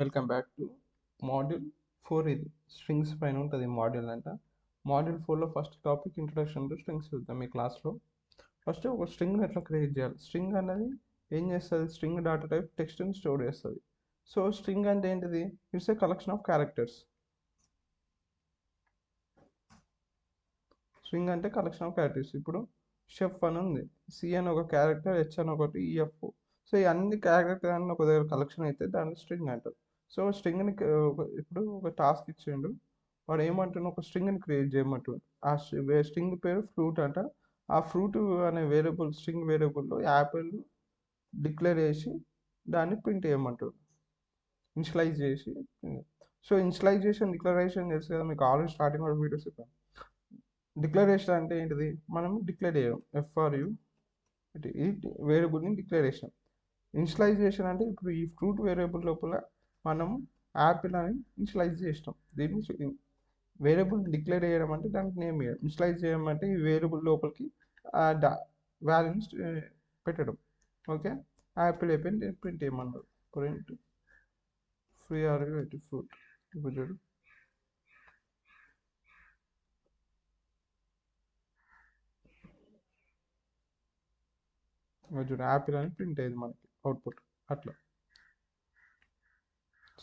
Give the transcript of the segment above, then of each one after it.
Welcome back to module 4. ఇది strings పైన ఉంటుంది మాడ్యూల్ అంట. మాడ్యూల్ 4లో first topic introduction to strings చూద్దాం. మీ క్లాస్లో ఫస్ట్ ఒక స్ట్రింగ్ని ఎట్లా క్రియేట్ చేయాలి. స్ట్రింగ్ అనేది ఏం చేస్తుంది, స్ట్రింగ్ డాటా టైప్ టెక్స్ట్ని స్టోర్ చేస్తుంది. సో స్ట్రింగ్ అంటే ఏంటిది, it's a collection of characters. String అంటే కలెక్షన్ ఆఫ్ క్యారెక్టర్స్. ఇప్పుడు షెఫ్ అని ఉంది, సి అని ఒక క్యారెక్టర్, హెచ్ అని ఒకటి, ఈఎఫ్. సో ఈ అన్ని క్యారెక్టర్ అని ఒక దగ్గర కలెక్షన్ అయితే దాన్ని స్ట్రింగ్ అంటారు. సో స్ట్రింగ్ని ఇప్పుడు ఒక టాస్క్ ఇచ్చిండు, వాడు ఏమంటున్నా ఒక స్ట్రింగ్ని క్రియేట్ చేయమంటాడు. ఆ స్ట్రింగ్ పేరు ఫ్రూట్ అంట. ఆ ఫ్రూట్ అనే వేరియబుల్, స్ట్రింగ్ వేరియబుల్లో యాపిల్ డిక్లేర్ చేసి దాన్ని ప్రింట్ చేయమంటాడు, ఇనిషియలైజ్ చేసి. సో ఇనిషియలైజేషన్ డిక్లరేషన్ తెలుసు కదా మీకు, ఆల్రెడీ స్టార్టింగ్ వీడియోస్ చెప్పాను. డిక్లరేషన్ అంటే ఏంటిది, మనం డిక్లేర్ చేయం, ఎఫ్ఆర్యు ఇది వేరియబుల్ని డిక్లరేషన్. ఇనిషియలైజేషన్ అంటే ఇప్పుడు ఈ ఫ్రూట్ వేరియబుల్ లోపల మనం యాపిల్ అని ఇనిషియలైజ్ చేస్తాం. దీన్ని వేరియబుల్ డిక్లేర్ చేయడం అంటే దానికి నేమ్ ఇవ్వడం. ఇనిషియలైజ్ చేయడం అంటే ఈ వేరియబుల్ లోపలికి వాల్యూని పెట్టడం. ఓకే, యాపిల్ అయిపోయింది, ప్రింట్ చేయమన్నారు. Print free or fruit. ఇప్పుడు చూడు, చూడు యాపిల్ అని ప్రింట్ అయ్యింది మనకి అవుట్పుట్. అట్లా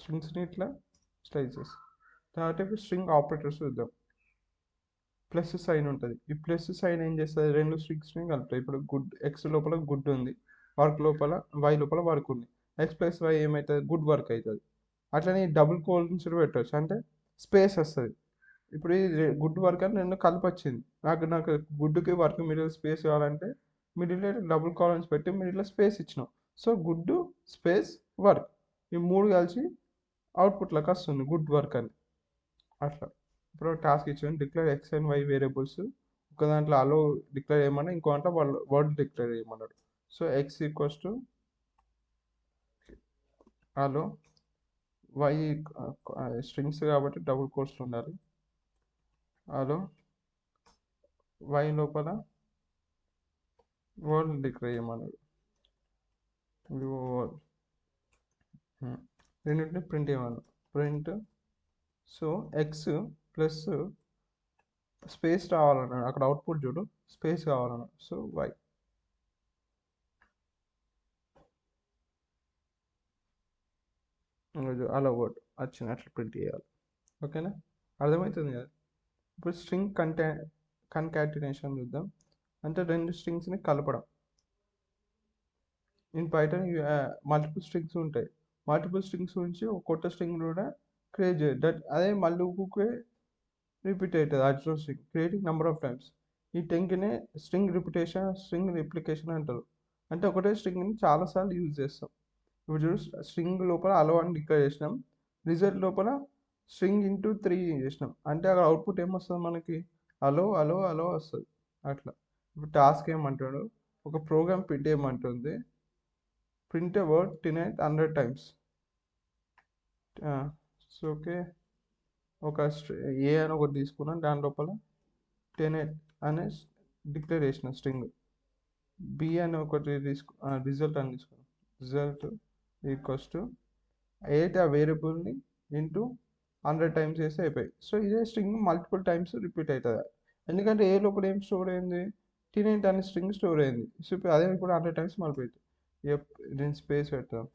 స్ట్రింగ్స్ని ఇట్లా స్లైడ్ చేసి తర్వాత ఇప్పుడు స్ట్రింగ్ ఆపరేటర్స్ చూద్దాం. ప్లస్ సైన్ ఉంటుంది. ఈ ప్లస్ సైన్ ఏం చేస్తుంది, రెండు స్ట్రింగ్స్ని కలుపుతాయి. ఇప్పుడు గుడ్, ఎక్స్ లోపల గుడ్ ఉంది, వర్క్ లోపల వై లోపల వర్క్ ఉంది. ఎక్స్ ప్లస్ వై ఏమవుతుంది, గుడ్ వర్క్ అవుతుంది. అట్లనే డబుల్ కోల్స్ పెట్టవచ్చు, అంటే స్పేస్ వస్తుంది. ఇప్పుడు ఇది గుడ్ వర్క్ అని రెండు కలిపి వచ్చింది. నాకు గుడ్డుకి వర్క్ మిడిల్ స్పేస్ కావాలంటే మిడిల్లో డబుల్ కాలమ్స్ పెట్టి మిడిల్లో స్పేస్ ఇచ్చినాం. సో గుడ్ స్పేస్ వర్క్, ఈ మూడు కలిసి అవుట్పుట్లోకి వస్తుంది గుడ్ వర్క్ అని. అట్లా ఇప్పుడు టాస్క్ ఇచ్చాను, declare x and y variables. ఒక దాంట్లో అలో డిక్లేర్ చేయమన్నా, ఇంకో దాంట్లో వర్డ్ డిక్లేర్ చేయమన్నాడు. So x equals to hello, y strings కాబట్టి డబుల్ కోట్స్లో ఉండాలి. అలో వై లోపల వర్డ్ డిక్లేర్ చేయమన్నాడు. రెండింటిని ప్రింట్ చేయమన్నాడు. Print so x plus space రావాలన్నాడు, అక్కడ అవుట్పుట్ చూడు స్పేస్ కావాలన్నాడు. సో వై అలా వర్డ్ వచ్చినట్లు ప్రింట్ చేయాలి. ఓకేనా, అర్థమవుతుంది కదా. ఇప్పుడు స్ట్రింగ్ కన్కాటినేషన్ చూద్దాం. అంటే రెండు స్ట్రింగ్స్ని కలపడం. ఇన్ పైథాన్ మల్టిపుల్ స్ట్రింగ్స్ ఉంటాయి. మల్టిపుల్ స్ట్రింగ్స్ నుంచి ఒక కొత్త స్ట్రింగ్ కూడా క్రియేట్ చేయాలి. అదే మళ్ళీ ఊకే రిపీట్ అవుతుంది. Additional string creating number of times. ఈ టెంక్నే స్ట్రింగ్ రిపిటేషన్, స్ట్రింగ్ రిప్లికేషన్ అంటారు. అంటే ఒకటే స్ట్రింగ్ని చాలాసార్లు యూజ్ చేస్తాం. ఇప్పుడు చూడు, స్ట్రింగ్ లోపల అలో అని డిక్లేర్ చేసినాం, రిజల్ట్ లోపల స్ట్రింగ్ ఇంటూ 3 చేసినాం, అంటే అక్కడ అవుట్పుట్ ఏమొస్తుంది మనకి, అలో అలో అలో వస్తుంది. అట్లా ఇప్పుడు టాస్క్ ఏమంటాడు, ఒక ప్రోగ్రామ్ ప్రింట్ చేయమంటుంది, print a word 100 times. So okay, ఒక ఏ అని ఒకటి తీసుకున్నాం, దాని లోపల 10 అనే డిక్లేర్ చేసిన స్ట్రింగ్, బి అని ఒకటి రిజల్ట్ అని తీసుకున్నాం. రిజల్ట్ ఈక్వల్స్ టు 8 ఆ వేరియబుల్ని ఇంటూ 100 టైమ్స్ చేస్తే అయిపోయి. సో ఇదే స్ట్రింగ్ మల్టిపుల్ టైమ్స్ రిపీట్ అవుతుంది, ఎందుకంటే ఏ లోపల ఏం స్టోర్ అయింది, టీనేట్ అనే స్ట్రింగ్ స్టోర్ అయింది. సో అదే ఇప్పుడు 100 టైమ్స్ మళ్ళీ దీని స్పేస్ పెడతాం,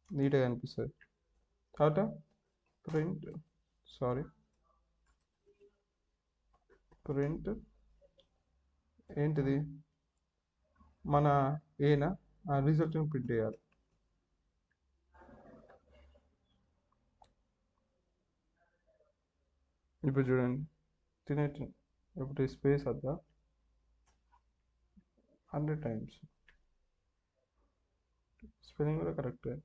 నీట్గా అనిపిస్తుంది. తర్వాత ప్రింట్ ప్రింట్ ఏంటిది, మన ఏనా ఆ రిజల్ట్ని ప్రింట్ చేయాలి. ఇప్పుడు చూడండి, తినేట్ ఇప్పుడు స్పేస్ వద్దా 100 టైమ్స్, స్పెల్లింగ్ కూడా కరెక్టే.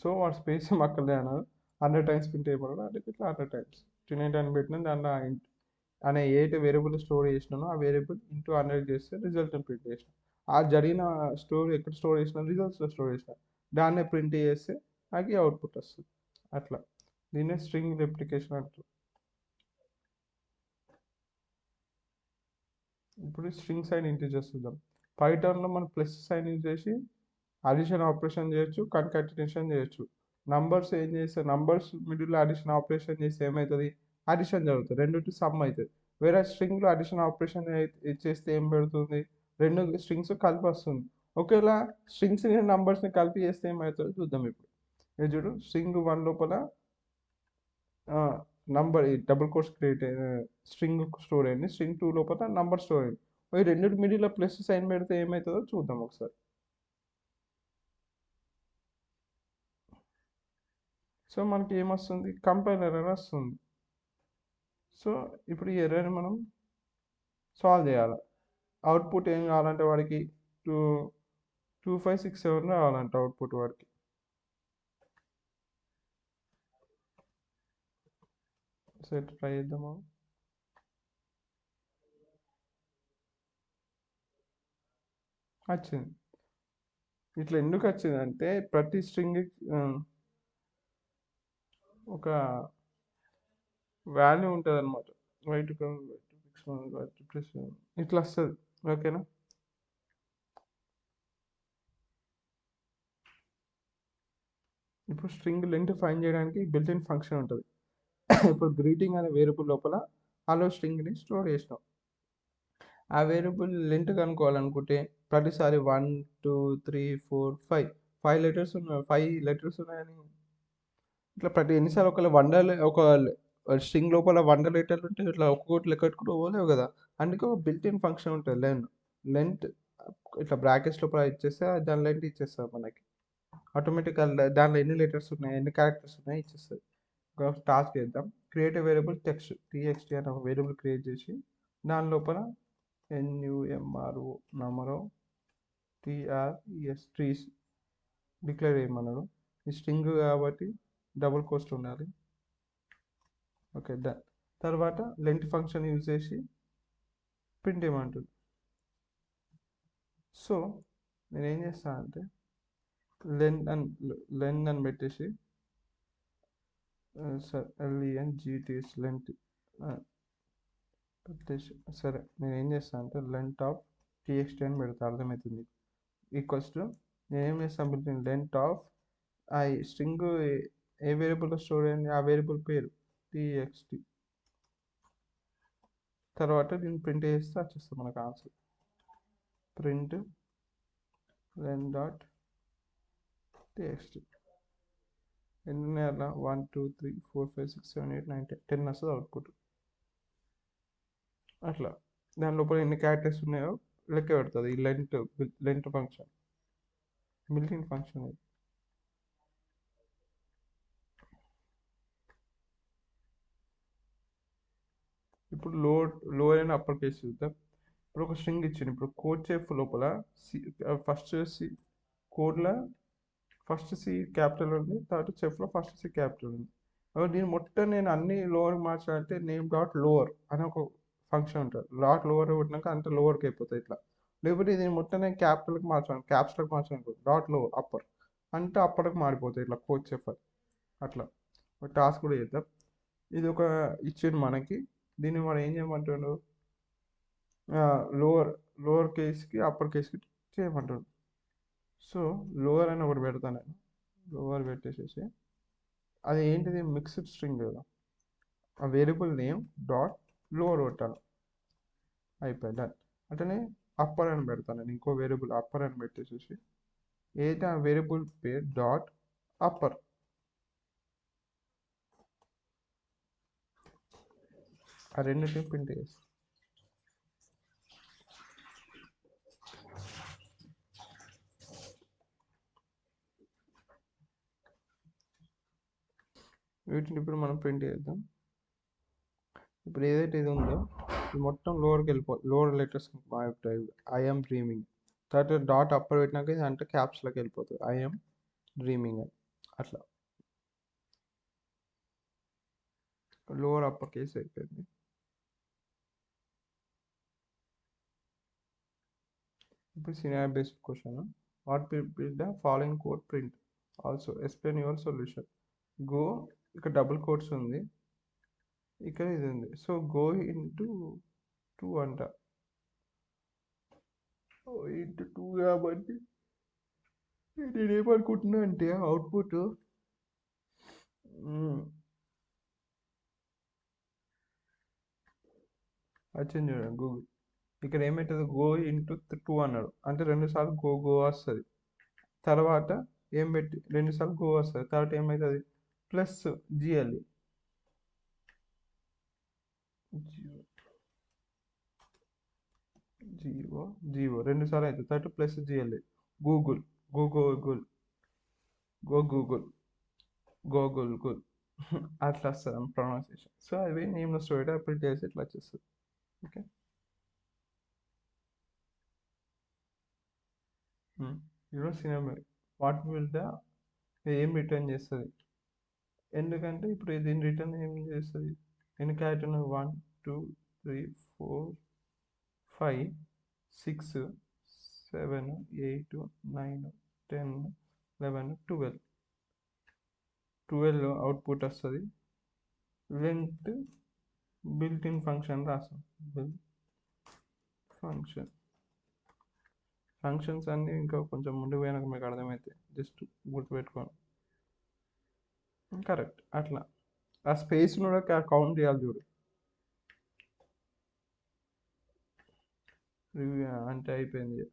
సో వాడు స్పేస్ అక్కర్లే అన్నారు, 100 టైమ్స్ ప్రింట్ అయిపోయాడు. అంటే ఇట్లా 100 టైమ్స్ తినేట్ అని పెట్టినా, దాంట్లో అనే 8 వేరియబుల్ స్టోర్ చేసినాను, ఆ వేరియబుల్ ఇంటూ 100 చేస్తే రిజల్ట్ని ప్రింట్ చేసిన. ఆ జరిగిన స్టోర్ ఎక్కడ స్టోర్ చేసిన, రిజల్ట్స్లో స్టోర్ చేసిన, దాన్నే ప్రింట్ చేస్తే నాకు అవుట్పుట్ వస్తుంది. అట్లా దీన్నే స్ట్రింగ్ రెప్లికేషన్ అంటారు. ఇప్పుడు స్ట్రింగ్ సైన్ ఇంటీజర్స్ చూద్దాం. పైథాన్లో మనం ప్లస్ సైన్ యూజ్ చేసి అడిషన్ ఆపరేషన్ చేయొచ్చు, కన్కాటినేషన్ చేయొచ్చు. నంబర్స్ ఏం చేస్తారు, నంబర్స్ మిడిల్లో అడిషన్ ఆపరేషన్ చేస్తే ఏమవుతుంది, అడిషన్ జరుగుతుంది, రెండింటి సమ్ అవుతుంది. వేరే స్ట్రింగ్లో అడిషన్ ఆపరేషన్ చేస్తే ఏం పెడుతుంది, రెండు స్ట్రింగ్స్ కలిపి వస్తుంది. ఒకవేళ స్ట్రింగ్స్ని నంబర్స్ని కలిపి చేస్తే ఏమవుతుందో చూద్దాం ఇప్పుడు. ఇది చూడు, స్ట్రింగ్ 1 లోపల number double course create string store అయింది, స్ట్రింగ్ 2 లోపల నంబర్ స్టోర్ అయింది. ఈ రెండింటి మిడిల్లో ప్లస్ సైన్ పెడితే ఏమవుతుందో చూద్దాం ఒకసారి. సో మనకి ఏమొస్తుంది, కంపైలర్ ఎర్రర్ వస్తుంది. సో ఇప్పుడు ఈ ఎర్రర్ని మనం సాల్వ్ చేయాలి. అవుట్పుట్ ఏం కావాలంటే వాడికి 2567 రావాలంట అవుట్పుట్ వాడికి. సో ట్రై చేద్దాము. వచ్చింది. ఇట్లా ఎందుకు వచ్చింది అంటే ప్రతి స్ట్రింగ్ ఒక వాల్యూ ఉంటుంది అనమాట. వైట్ ఇట్లా వస్తుంది. ఓకేనా. ఇప్పుడు స్ట్రింగ్ లెంత్ ఫైండ్ చేయడానికి బిల్ట్ ఇన్ ఫంక్షన్ ఉంటుంది. ఇప్పుడు గ్రీటింగ్ అనే వేరియబుల్ లోపల హలో స్ట్రింగ్ని స్టోర్ చేసినాం. ఆ వేరియబుల్ లెంత్ కనుక్కోవాలనుకుంటే ప్రతిసారి 1 2 3 4 5 5 లెటర్స్ ఉన్నాయని ఇట్లా ప్రతి ఎన్నిసార్లు ఒక స్ట్రింగ్ లోపల 100 లెటర్లు ఉంటే ఇట్లా ఒక్కొక్కటి లెక్కట్టుకుంటూ పోలేవు కదా. అందుకే ఒక బిల్ట్ ఇన్ ఫంక్షన్ ఉంటుంది లెంత్ ఇట్లా బ్రాకెట్స్ లోపల ఇచ్చేస్తే దాని లెంత్ ఇచ్చేస్తుంది మనకి ఆటోమేటిక్గా. దానిలో ఎన్ని లెటర్స్ ఉన్నాయి, ఎన్ని క్యారెక్టర్స్ ఉన్నాయి ఇచ్చేస్తుంది. ఒక టాస్క్ చేద్దాం. క్రియేట్ వేరియబుల్ టెక్స్ట్ టీఎక్స్టీ అనే ఒక వేరియబుల్ క్రియేట్ చేసి దాని లోపల NUMRO నమరో TRES ట్రీస్ డిక్లేర్ చేయమన్నాడు. ఈ స్ట్రింగ్ కాబట్టి డబుల్ కోస్ట్ ఉండాలి. Okay done. తర్వాత లెంత్ ఫంక్షన్ యూజ్ చేసి ప్రింట్ చేయమంటుంది. సో నేను ఏం చేస్తాను అంటే లెన్ అని పెట్టేసి LENGTS లెంత్ పెట్టేసి, సరే నేను ఏం చేస్తాను అంటే లెంత్ ఆఫ్ TXT అని పెడతా, అర్థమవుతుంది. ఈక్వల్స్ టు నేను ఏం చేస్తాను బిట్వీన్ లెంత్ ఆఫ్ ఆ స్ట్రింగ్ ఏ వేరియబుల్లో స్టోర్ అయింది ఆ వేరియబుల్ పేరు TXT. తర్వాత దీన్ని ప్రింట్ చేస్తే వచ్చేస్తుంది మనకు ఆన్సర్. ప్రింట్ లెన్ డాట్ TXT ఎన్ని అలా 1 2 3 4 5 6 7 8 9 10 వస్తుంది అవుట్పుట్. అట్లా దాని లోపల ఎన్ని క్యారెక్టర్స్ ఉన్నాయో లెక్క పెడుతుంది ఈ length function, built in function. ఇప్పుడు లోవర్ అండ్ అప్పర్ కేసు చూద్దాం. ఇప్పుడు ఒక స్ట్రింగ్ ఇచ్చింది. ఇప్పుడు కోడ్ చెఫ్ లోపల ఫస్ట్ సి కోడ్లో ఫస్ట్ సి క్యాపిటల్ ఉంది, తర్వాత చెఫ్లో ఫస్ట్ సి క్యాపిటల్ ఉంది. అప్పుడు దీన్ని మొత్తం నేను అన్ని లోవర్కి మార్చాలంటే నేమ్ డాట్ లోవర్ అని ఒక ఫంక్షన్ ఉంటుంది. డాట్ లోవర్ కొట్టినాక అంత లోవర్కి అయిపోతుంది ఇట్లా. లేకపోతే దీన్ని మొత్తం నేను క్యాపిటల్కి మార్చాను, క్యాప్స్లోకి మార్చాను, డాట్ లో అప్పర్ అంటే అప్పటికి మారిపోతుంది ఇట్లా కోడ్ చెఫ్. అట్లా ఒక టాస్క్ కూడా చేద్దాం. ఇది ఒక ఇచ్చింది మనకి. దీన్ని మనం ఏం చేయమంటాడు, లోవర్ లోవర్ కేస్కి అప్పర్ కేస్కి చేయమంటాడు. సో లోవర్ అని ఒకటి పెడతాను నేను. లోవర్ పెట్టేసేసి అది ఏంటిది మిక్స్డ్ స్ట్రింగ్ కదా, ఆ వేరియబుల్ నేమ్ డాట్ లోవర్ కొట్టాను, అయిపోయింది డన్. అట్లనే అప్పర్ అని పెడతాను నేను, ఇంకో వేరియబుల్ అప్పర్ అని పెట్టేసేసి ఏదైతే ఆ వేరియబుల్ పేరు డాట్ అప్పర్. ఆ రెండింటిని ప్రింట్ చేస్తాను. వీటిని ఇప్పుడు మనం ప్రింట్ చేద్దాం. ఇప్పుడు ఏదైతే ఇది ఉందో ఇది మొత్తం లోవర్కి లోవర్ లెటర్స్ మారిపోతాయి. I'm dreaming. తర్వాత డాట్ అప్పర్ పెట్టినాక ఇది అంటే క్యాప్స్లోకి వెళ్ళిపోతుంది, ఐఎమ్ డ్రీమింగ్ అని. అట్లా లోవర్ అప్పర్ కేస్ అయిపోయింది. ఇప్పుడు scenario based question. What will the following code print, also explain your solution. Go, ఇక్కడ డబుల్ కోట్స్ ఉంది, ఇక్కడ ఇది ఉంది. సో గో ఇంటూ 2 అంట, ఇంటూ 2 కాబట్టి నేనేమనుకుంటున్నా అంటే అవుట్పుట్ వచ్చింది చూడండి గూగుల్. ఇక్కడ ఏమవుతుంది, గో ఇంటూ 2 అన్నాడు అంటే 2 సార్లు గో గో వస్తుంది. తర్వాత ఏం పెట్టి 2 సార్లు గో వస్తుంది, తర్వాత ఏమవుతుంది ప్లస్ జిఎల్ఈ, జీవో జీవో 2 సార్లు అవుతుంది, తర్వాత plus GLE Google, go Google, go Google, go Google అట్లా వస్తుంది ప్రొనౌన్సియేషన్. సో అవి నేమ్లో స్టోరీ అప్పుడు చేసి ఇట్లా వచ్చేస్తుంది. ఓకే. ఈరోజు సినిమా వాట్ విల్ ద ఏం రిటర్న్ చేస్తుంది, ఎందుకంటే ఇప్పుడు దీని రిటర్న్ ఏం చేస్తుంది, ఎన్ని క్యారెక్టర్ 1 2 3 4 5 6 7 8 9 10 11 12 అవుట్పుట్ వస్తుంది. లెంత్ బిల్ట్ ఇన్ ఫంక్షన్ రాస్తాం, బిల్ట్ ఫంక్షన్. ఫంక్షన్స్ అన్నీ ఇంకా కొంచెం ముందుకు పోయినాక మీకు అర్థమైతే జస్ట్ గుర్తుపెట్టుకోండి. కరెక్ట్. అట్లా ఆ స్పేస్ కూడా కౌంట్ చేయాలి చూడు. రివ్యూ అంటే అయిపోయింది.